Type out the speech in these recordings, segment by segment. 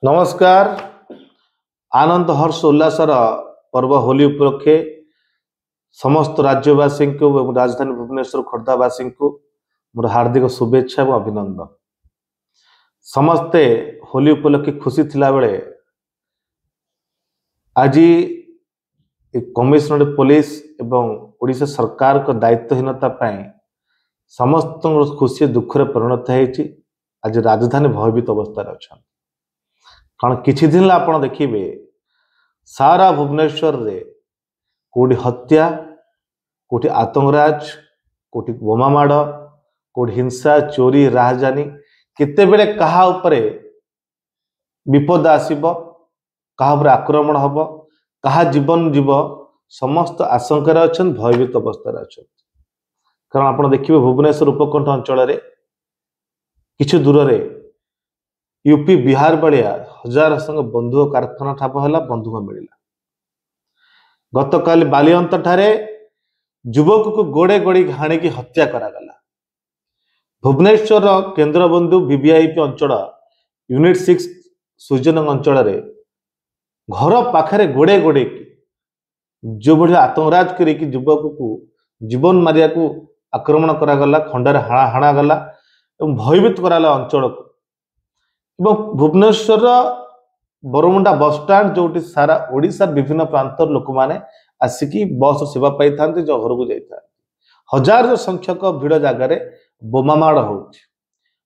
नमस्कार। आनंद हर्ष उल्लासर पर्व होली उपलक्षे समस्त राज्यवासी को राजधानी भुवनेश्वर खोर्धावासी को मोर हार्दिक शुभेच्छा और अभिनंदन। समस्ते होली उपलक्षे खुशी थिला बेले आज कमिशनरेट पुलिस एवं ओडिशा सरकार को दायित्वहीनता समस्त खुशी दुखरे परिणत होती। आज राजधानी भयभीत अवस्था अच्छा कारण किछि दिन आप देखिए सारा भुवनेश्वर रे कोटी हत्या, कोटी आतंकराज, कोटी बोमा माड़, कोटी हिंसा, चोरी, राहजानी केते बेले कहा उपरे विपद आसीबो, कहा उपरे आक्रमण हबो, कहा जीवन जीव समस्त आशंकार अछन, भयभीत अवस्था अछन। कारण आप देखिए भुवनेश्वर उपकंठ अंचल रे किछु दूर रे यूपी बिहार भाया हजार संग बंधुक कारखाना ठाप है, बंधुक मिलला। गतकाली बालिअंत ठारे युवक को गोड़े गोड़ी हाणी की हत्या करागला। भुवनेश्वर केंद्रबंधु वीवीआईपी अंचल यूनिट 6 सुजनंग अंचल रे घर पाखरे गोड़े गोड़े जो भाया आतंकराज कर युवक को जीवन मारिया को आक्रमण करागला, खंडारे हाणागला और भयभीत कराला अंचल को। भुवनेश्वर बरमुंडा बस स्टाण्ड जो सारा ओडिशा विभिन्न प्रांत लोक मैंने आसिकी बस सेवा पाई था, जो घर को जाता हजार संख्यक भिड़ जगार बोमामाड़ हो,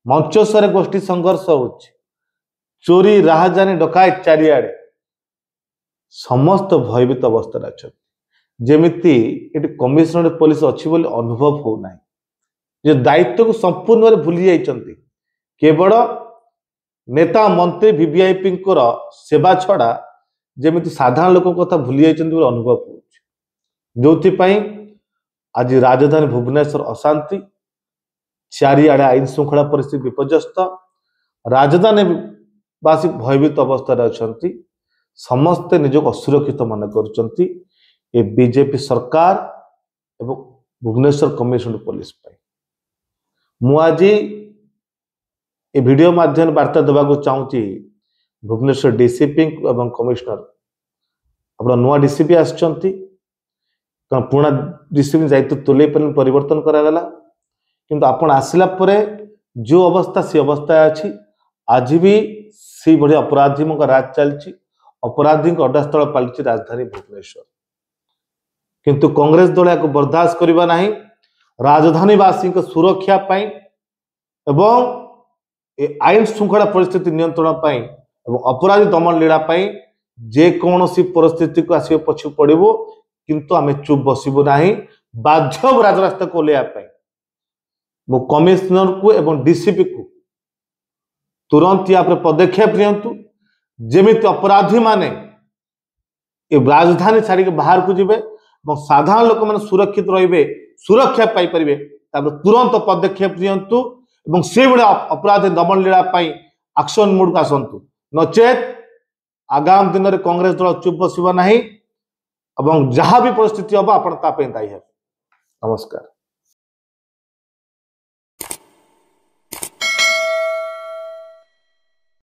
मंचस्वर गोष्ठी संघर्ष हो, चोरी राहजानी डकायत चारिआडे समस्त भयभीत अवस्था अच्छा। जमीती कमिशनरेट पुलिस अच्छी बोली अनुभव होना, जो दायित्व को संपूर्ण भूली जाइछंती। केवल नेता मंत्री वीवीआईपी सेवा छड़ा जमी साधारण लोक कथा भूली जाइछंती अनुभव हो, जो आज राजधानी भुवनेश्वर अशांति, चारिआडे आईन श्रृंखला परिस्थिति विपर्यस्त, राजधानीवासी भयभीत अवस्था अच्छा। समस्ते निजक असुरक्षित मन कर बीजेपी सरकार एवं भुवनेश्वर कमिशनरेट पुलिस मु आज ए वीडियो माध्यम वार्ता देवा चाहूँगी भुवनेश्वर डीसीपी एवं कमिशनर। अपना नुआ डीसीपी आसचंती, पुराना डीसीपी दायित्व तुले परिवर्तन करागला, किंतु आपण आसला परे जो अवस्था सी अवस्था अच्छी। आज भी सी भाई अपराधी राज चलती, अपराधी अड्डास्थल पलटि राजधानी भुवनेश्वर। किंतु कांग्रेस दल या बर्दाश्त करवा नहीं। राजधानीवासी सुरक्षा एवं आईन श्रृंखला परिस्थिति नियंत्रण एवं अपराधी दमन लीला जेकोसी परिस्थिति को आसवे पछु पड़ो, किंतु आमे चुप बसबू ना, बाध्य राजरास्ता को ओह्लैया। मो कमिश्नर को एवं डीसीपी को तुरंत या पदक्षेप नियंतु, जेमिति अपराधी माने राजधानी छाड़ी बाहर को जिबे और साधारण लोक मैंने सुरक्षित रे, सुरक्षा पाइपर तुरंत पदक्षेप नियंतु एवं से भाया अपराधी दमन लीला एक्शन मोड को आसतु, नचेत आगामी दिन में कांग्रेस दल चुप बसबा नहीं, जहाँ भी परिस्थिति हम आप दायी है। नमस्कार।